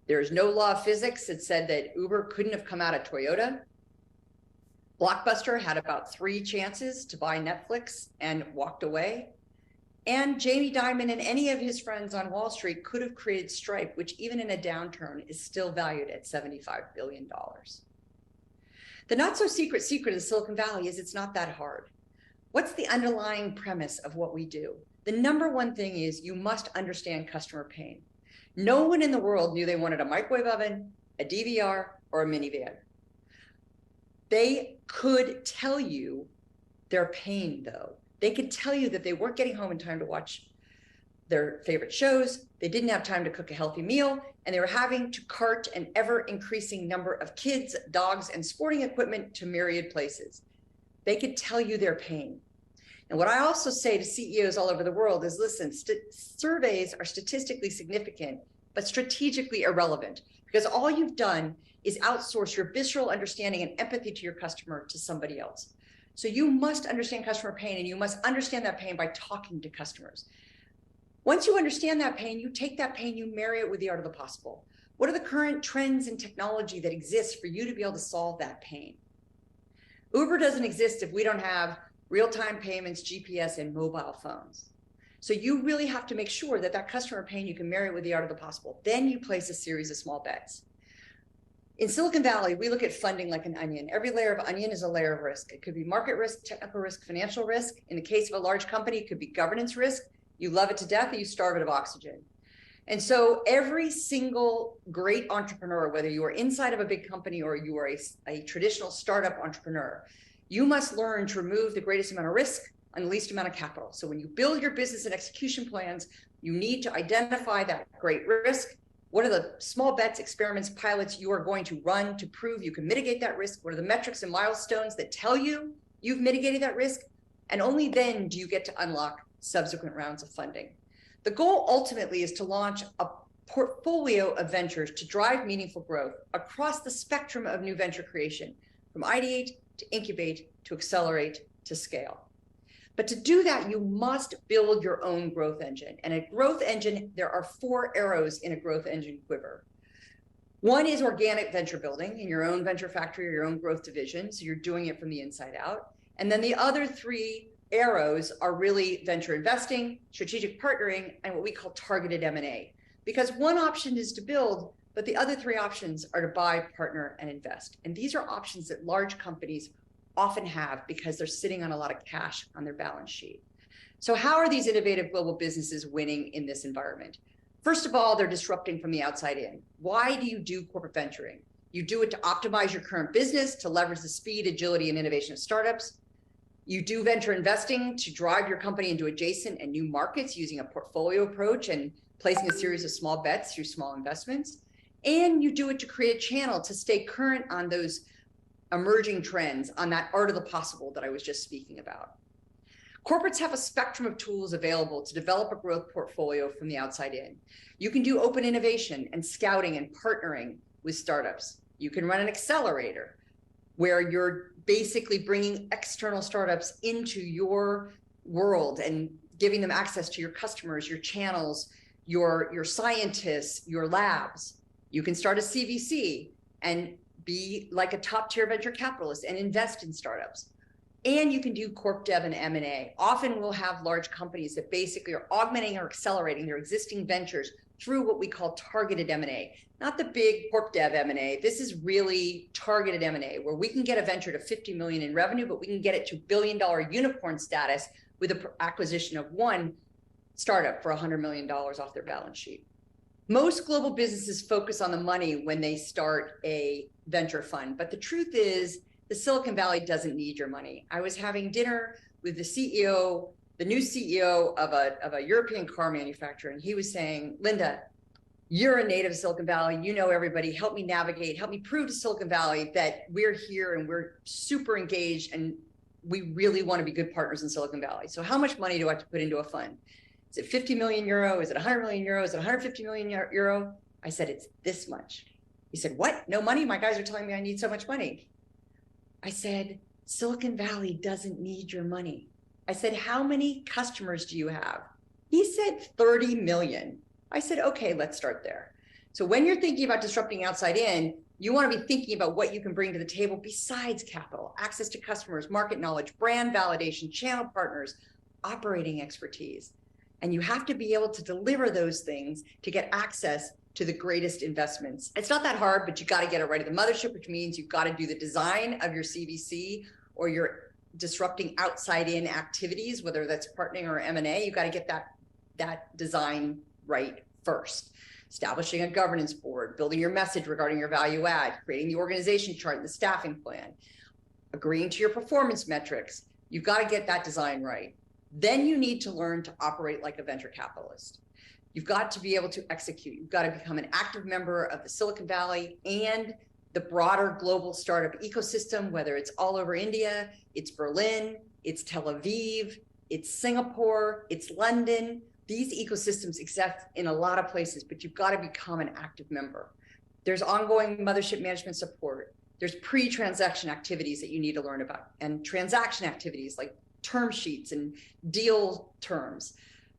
There's no law of physics that said that Uber couldn't have come out of Toyota. Blockbuster had about 3 chances to buy Netflix and walked away. And Jamie Dimon and any of his friends on Wall Street could have created Stripe, which even in a downturn is still valued at $75 billion. The not so secret in Silicon Valley is it's not that hard. What's the underlying premise of what we do? The number one thing is you must understand customer pain. No one in the world knew they wanted a microwave oven, a DVR, or a minivan. They could tell you their pain, though. They could tell you that they weren't getting home in time to watch their favorite shows, they didn't have time to cook a healthy meal, and they were having to cart an ever-increasing number of kids, dogs, and sporting equipment to myriad places. They could tell you their pain. And what I also say to CEOs all over the world is, listen, surveys are statistically significant, but strategically irrelevant, because all you've done is outsource your visceral understanding and empathy to your customer to somebody else. So you must understand customer pain, and you must understand that pain by talking to customers. Once you understand that pain, you take that pain, you marry it with the art of the possible. What are the current trends in technology that exist for you to be able to solve that pain? Uber doesn't exist if we don't have real-time payments, GPS, and mobile phones. So you really have to make sure that that customer pain, you can marry it with the art of the possible. Then you place a series of small bets. In Silicon Valley, we look at funding like an onion. Every layer of onion is a layer of risk. It could be market risk, technical risk, financial risk. In the case of a large company, it could be governance risk. You love it to death or you starve it of oxygen. And so every single great entrepreneur, whether you are inside of a big company or you are a traditional startup entrepreneur, you must learn to remove the greatest amount of risk and the least amount of capital. So when you build your business and execution plans, you need to identify that great risk. What are the small bets, experiments, pilots you are going to run to prove you can mitigate that risk? What are the metrics and milestones that tell you you've mitigated that risk? And only then do you get to unlock subsequent rounds of funding. The goal ultimately is to launch a portfolio of ventures to drive meaningful growth across the spectrum of new venture creation, from ideate to incubate to accelerate to scale. But to do that, you must build your own growth engine. And a growth engine, there are 4 arrows in a growth engine quiver. One is organic venture building in your own venture factory or your own growth division. So you're doing it from the inside out. And then the other 3 arrows are really venture investing, strategic partnering, and what we call targeted M&A. Because one option is to build, but the other 3 options are to buy, partner, and invest. And these are options that large companies often have because they're sitting on a lot of cash on their balance sheet. So how are these innovative global businesses winning in this environment? First of all, they're disrupting from the outside in. Why do you do corporate venturing? You do it to optimize your current business, to leverage the speed, agility, and innovation of startups. You do venture investing to drive your company into adjacent and new markets using a portfolio approach and placing a series of small bets through small investments. And you do it to create a channel to stay current on those emerging trends, on that art of the possible that I was just speaking about. Corporates have a spectrum of tools available to develop a growth portfolio from the outside in. You can do open innovation and scouting and partnering with startups. You can run an accelerator where you're basically bringing external startups into your world and giving them access to your customers, your channels, your scientists, your labs. You can start a CVC and be like a top-tier venture capitalist and invest in startups. And you can do corp dev and M&A. Often we'll have large companies that basically are augmenting or accelerating their existing ventures through what we call targeted M&A. Not the big corp dev M&A. This is really targeted M&A, where we can get a venture to 50 million in revenue, but we can get it to billion-dollar unicorn status with the acquisition of one startup for $100 million off their balance sheet. Most global businesses focus on the money when they start a venture fund, but the truth is the Silicon Valley doesn't need your money. I was having dinner with the CEO, the new CEO of a European car manufacturer, and he was saying, Linda, you're a native of Silicon Valley, you know everybody, help me navigate, help me prove to Silicon Valley that we're here and we're super engaged and we really want to be good partners in Silicon Valley. So how much money do I have to put into a fund? Is it 50 million euro? Is it 100 million euro? Is it 150 million euro? I said, it's this much. He said, what? No money? My guys are telling me I need so much money. I said, Silicon Valley doesn't need your money. I said, how many customers do you have? He said 30 million. I said, okay, let's start there. So when you're thinking about disrupting outside in, you want to be thinking about what you can bring to the table besides capital, access to customers, market knowledge, brand validation, channel partners, operating expertise. And you have to be able to deliver those things to get access to the greatest investments. It's not that hard, but you got to get it right at the mothership, which means you've got to do the design of your CVC or your disrupting outside in activities, whether that's partnering or M&A. You've got to get that design right first. Establishing a governance board, building your message regarding your value add, creating the organization chart and the staffing plan, agreeing to your performance metrics. You've got to get that design right. Then you need to learn to operate like a venture capitalist. You've got to be able to execute. You've got to become an active member of the Silicon Valley and the broader global startup ecosystem, whether it's all over India, it's Berlin, it's Tel Aviv, it's Singapore, it's London. These ecosystems exist in a lot of places, but you've got to become an active member. There's ongoing mothership management support. There's pre-transaction activities that you need to learn about, and transaction activities like term sheets and deal terms,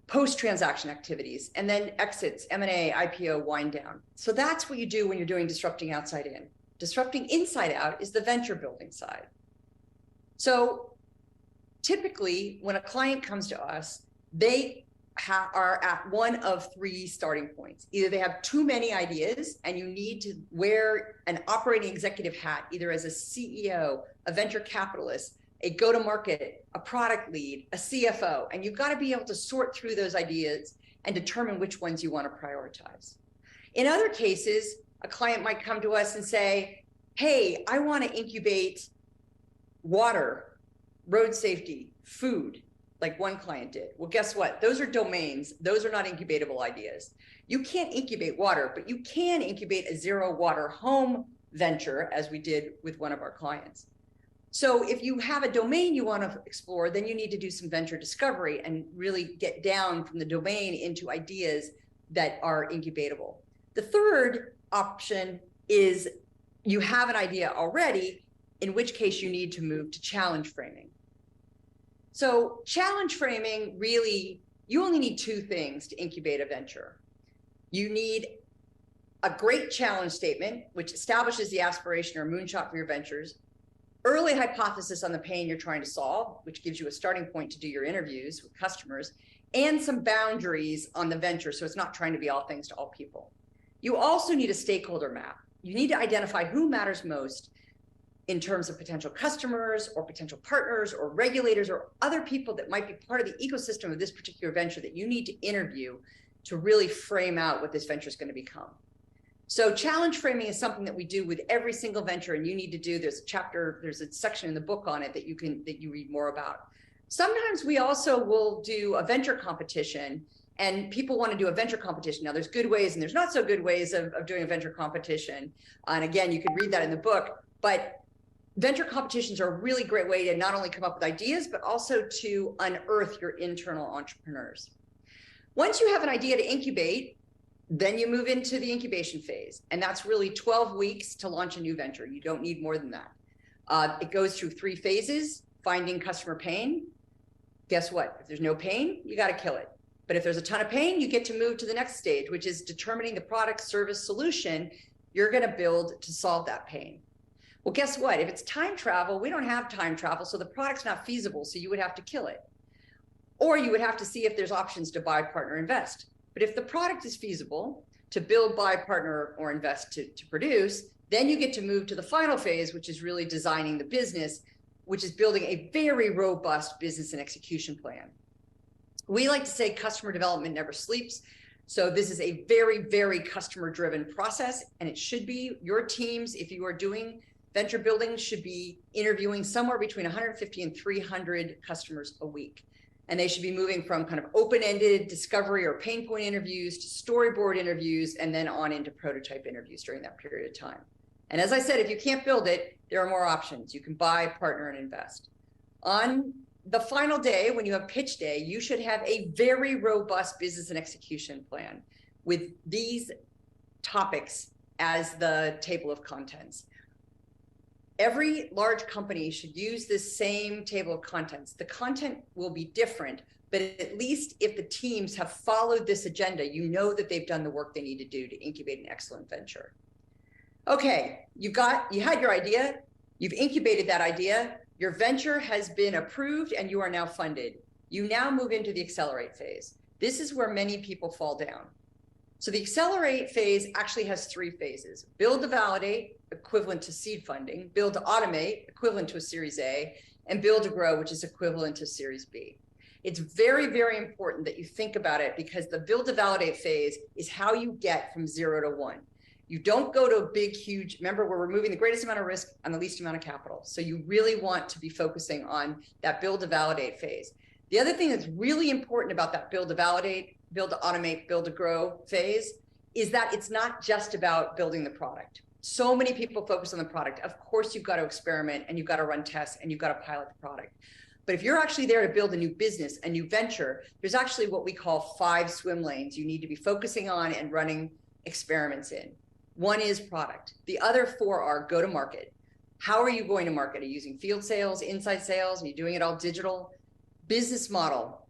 post-transaction activities, and then exits, M&A, IPO, wind down. So that's what you do when you're doing disrupting outside in. Disrupting inside out is the venture building side. So typically when a client comes to us, they are at one of three starting points. Either they have too many ideas and you need to wear an operating executive hat, either as a CEO, a venture capitalist, a go-to-market, a product lead, a CFO, and you've got to be able to sort through those ideas and determine which ones you want to prioritize. In other cases, a client might come to us and say, hey, I want to incubate water, road safety, food, like one client did. Well, guess what? Those are domains. Those are not incubatable ideas. You can't incubate water, but you can incubate a zero water home venture, as we did with one of our clients. So if you have a domain you want to explore, then you need to do some venture discovery and really get down from the domain into ideas that are incubatable. The third option is you have an idea already, in which case you need to move to challenge framing. So challenge framing, really, you only need two things to incubate a venture. You need a great challenge statement, which establishes the aspiration or moonshot for your ventures, early hypothesis on the pain you're trying to solve, which gives you a starting point to do your interviews with customers, and some boundaries on the venture, so it's not trying to be all things to all people. You also need a stakeholder map. You need to identify who matters most in terms of potential customers or potential partners or regulators or other people that might be part of the ecosystem of this particular venture that you need to interview to really frame out what this venture is going to become. So challenge framing is something that we do with every single venture, and you need to do, there's a section in the book on it that you read more about. Sometimes we also will do a venture competition, and people want to do a venture competition. Now there's good ways and there's not so good ways of doing a venture competition. And again, you can read that in the book, but venture competitions are a really great way to not only come up with ideas, but also to unearth your internal entrepreneurs. Once you have an idea to incubate, then you move into the incubation phase. And that's really 12 weeks to launch a new venture. You don't need more than that. It goes through 3 phases: finding customer pain. Guess what? If there's no pain, you got to kill it. But if there's a ton of pain, you get to move to the next stage, which is determining the product, service, solution you're going to build to solve that pain. Well, guess what? If it's time travel, we don't have time travel, so the product's not feasible, so you would have to kill it. Or you would have to see if there's options to buy, partner, invest. But if the product is feasible to build, buy, partner, or invest to produce, then you get to move to the final phase, which is really designing the business, which is building a very robust business and execution plan. We like to say customer development never sleeps. So this is a very, very customer-driven process, and it should be. Your teams, if you are doing venture building, should be interviewing somewhere between 150 and 300 customers a week. And they should be moving from kind of open-ended discovery or pain point interviews to storyboard interviews, and then on into prototype interviews during that period of time. And as I said, if you can't build it, there are more options. You can buy, partner, and invest. On the final day, when you have pitch day, you should have a very robust business and execution plan with these topics as the table of contents. every large company should use this same table of contents. The content will be different, but at least if the teams have followed this agenda, you know that they've done the work they need to do to incubate an excellent venture. Okay, you had your idea, you've incubated that idea, your venture has been approved and you are now funded. You now move into the accelerate phase. This is where many people fall down. So the accelerate phase actually has 3 phases: build to validate, equivalent to seed funding; build to automate, equivalent to a Series A; and build to grow, which is equivalent to Series B. It's very, very important that you think about it, because the build to validate phase is how you get from 0 to 1. You don't go to a big, huge, remember, we're removing the greatest amount of risk on the least amount of capital. So you really want to be focusing on that build to validate phase. The other thing that's really important about that build to validate, build to automate, build to grow phase is that it's not just about building the product. So many people focus on the product. Of course, you've got to experiment and you've got to run tests and you've got to pilot the product. But if you're actually there to build a new business, a new venture, there's actually what we call 5 swim lanes you need to be focusing on and running experiments in. 1 is product. The other 4 are go to market. How are you going to market? Are you using field sales, inside sales? Are you doing it all digital? Business model.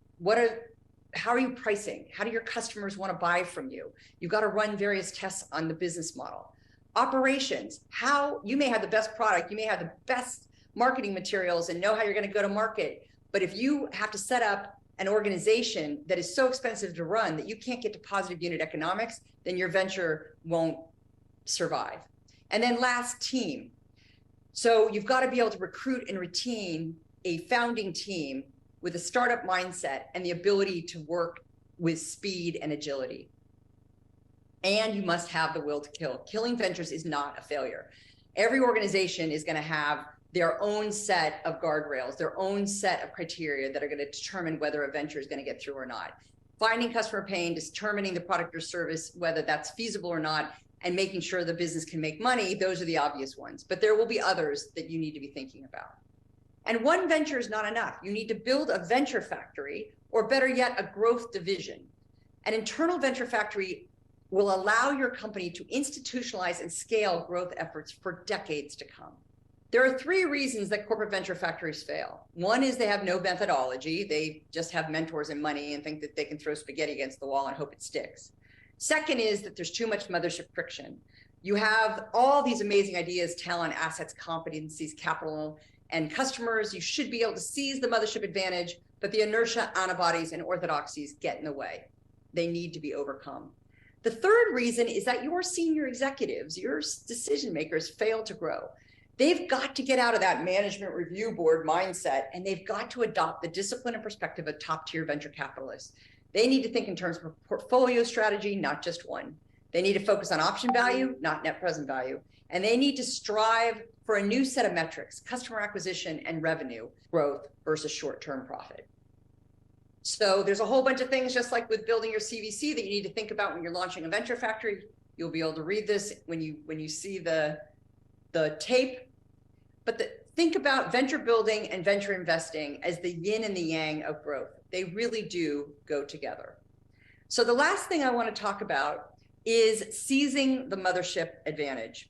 How are you pricing? How do your customers want to buy from you? You've got to run various tests on the business model. Operations. How you may have the best product, you may have the best marketing materials and know how you're going to go to market. But if you have to set up an organization that is so expensive to run that you can't get to positive unit economics, then your venture won't survive. And then last, team. So you've got to be able to recruit and retain a founding team with a startup mindset and the ability to work with speed and agility. And you must have the will to kill. Killing ventures is not a failure. Every organization is going to have their own set of guardrails, their own set of criteria that are going to determine whether a venture is going to get through or not. Finding customer pain, determining the product or service, whether that's feasible or not, and making sure the business can make money, those are the obvious ones. But there will be others that you need to be thinking about. And one venture is not enough. You need to build a venture factory, or better yet, a growth division. An internal venture factory will allow your company to institutionalize and scale growth efforts for decades to come. There are 3 reasons that corporate venture factories fail. 1 is they have no methodology. They just have mentors and money and think that they can throw spaghetti against the wall and hope it sticks. 2nd is that there's too much mothership friction. You have all these amazing ideas, talent, assets, competencies, capital, and customers. You should be able to seize the mothership advantage, but the inertia, antibodies, and orthodoxies get in the way. They need to be overcome. The 3rd reason is that your senior executives, your decision makers, fail to grow. They've got to get out of that management review board mindset, and they've got to adopt the discipline and perspective of top-tier venture capitalists. They need to think in terms of a portfolio strategy, not just one. They need to focus on option value, not net present value. And they need to strive for a new set of metrics: customer acquisition and revenue growth versus short-term profit. So there's a whole bunch of things, just like with building your CVC, that you need to think about when you're launching a venture factory. You'll be able to read this when you see the tape. But think about venture building and venture investing as the yin and the yang of growth. They really do go together. So the last thing I want to talk about is seizing the mothership advantage.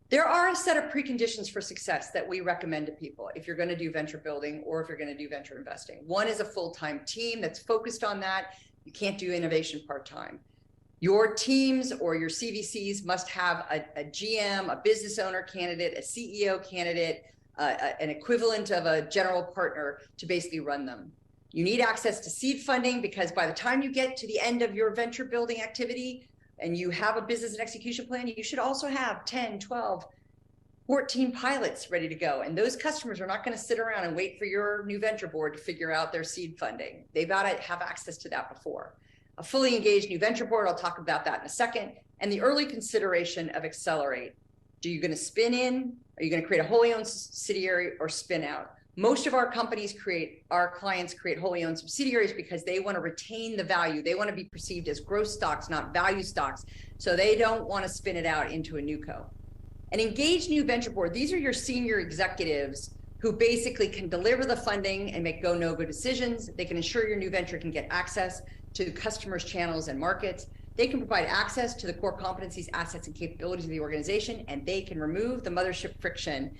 There are a set of preconditions for success that we recommend to people if you're going to do venture building or if you're going to do venture investing. 1 is a full-time team that's focused on that. You can't do innovation part-time. Your teams or your CVCs must have a GM, a business owner candidate, a CEO candidate, an equivalent of a general partner to basically run them. You need access to seed funding, because by the time you get to the end of your venture building activity and you have a business and execution plan, you should also have 10, 12, 14 pilots ready to go. And those customers are not going to sit around and wait for your new venture board to figure out their seed funding. They've got to have access to that before. A fully engaged new venture board, I'll talk about that in a second. And the early consideration of accelerate. Are you going to spin in? Are you going to create a wholly owned subsidiary or spin out? Most of our clients create wholly owned subsidiaries because they want to retain the value. They want to be perceived as growth stocks, not value stocks. So they don't want to spin it out into a new co. An engaged new venture board, these are your senior executives who basically can deliver the funding and make go, no-go decisions. They can ensure your new venture can get access to customers, channels, and markets. They can provide access to the core competencies, assets, and capabilities of the organization, and they can remove the mothership friction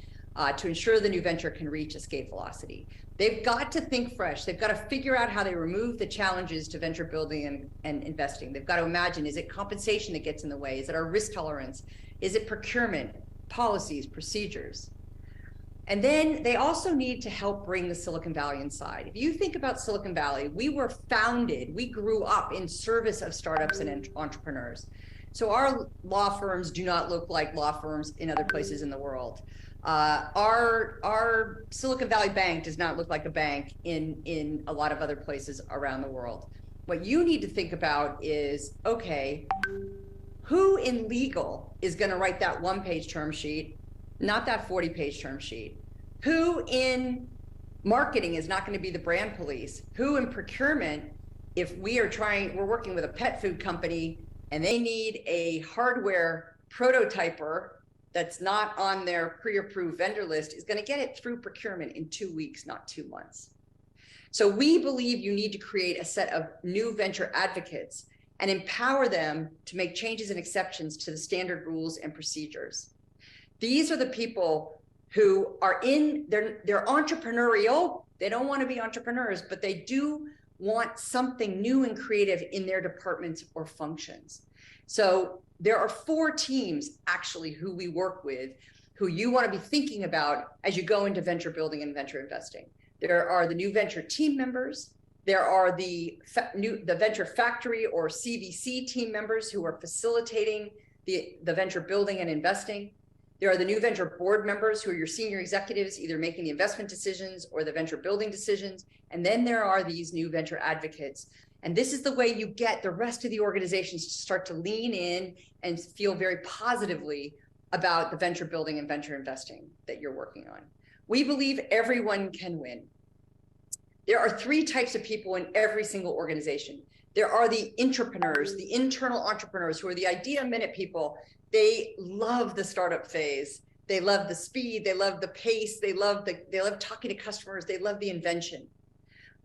to ensure the new venture can reach escape velocity. They've got to think fresh. They've got to figure out how they remove the challenges to venture building and investing. They've got to imagine, is it compensation that gets in the way? Is it our risk tolerance? Is it procurement, policies, procedures? And then they also need to help bring the Silicon Valley inside. If you think about Silicon Valley, we were founded, we grew up in service of startups and entrepreneurs. So our law firms do not look like law firms in other places in the world. Our Silicon Valley Bank does not look like a bank in a lot of other places around the world. What you need to think about is, okay, who in legal is going to write that one-page term sheet, not that 40-page term sheet? Who in marketing is not going to be the brand police? Who in procurement, if we're working with a pet food company and they need a hardware prototyper that's not on their pre-approved vendor list, is going to get it through procurement in 2 weeks, not 2 months. So we believe you need to create a set of new venture advocates and empower them to make changes and exceptions to the standard rules and procedures. These are the people who are they're entrepreneurial. They don't want to be entrepreneurs, but they do want something new and creative in their departments or functions. So there are 4 teams actually who we work with, who you want to be thinking about as you go into venture building and venture investing. There are the new venture team members. There are the venture factory or CVC team members who are facilitating the venture building and investing. There are the new venture board members who are your senior executives, either making the investment decisions or the venture building decisions. And then there are these new venture advocates. And this is the way you get the rest of the organizations to start to lean in and feel very positively about the venture building and venture investing that you're working on. We believe everyone can win. There are 3 types of people in every single organization. There are the intrapreneurs, the internal entrepreneurs, who are the idea minute people. They love the startup phase. They love the speed. They love the pace. They love talking to customers. They love the invention.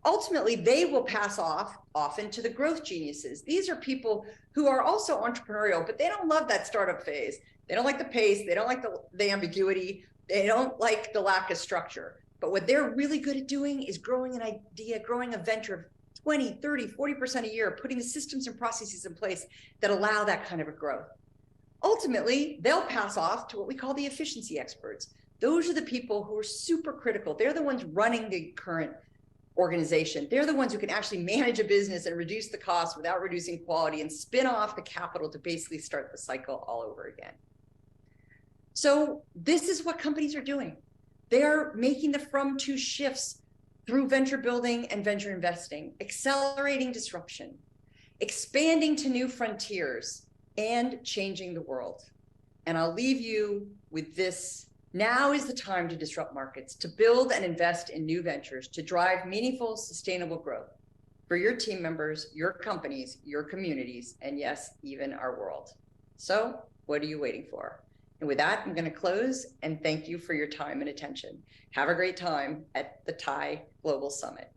Ultimately, they will pass off often to the growth geniuses. These are people who are also entrepreneurial, but they don't love that startup phase. They don't like the pace. They don't like the ambiguity. They don't like the lack of structure. But what they're really good at doing is growing an idea, growing a venture of 20, 30, 40% a year, putting the systems and processes in place that allow that kind of a growth. Ultimately, they'll pass off to what we call the efficiency experts. Those are the people who are super critical. They're the ones running the current organization. They're the ones who can actually manage a business and reduce the cost without reducing quality and spin off the capital to basically start the cycle all over again. So this is what companies are doing. They're making the from-to shifts through venture building and venture investing, accelerating disruption, expanding to new frontiers, and changing the world. And I'll leave you with this. Now is the time to disrupt markets, to build and invest in new ventures, to drive meaningful, sustainable growth for your team members, your companies, your communities, and yes, even our world. So what are you waiting for? And with that, I'm going to close and thank you for your time and attention. Have a great time at the TIE Global Summit.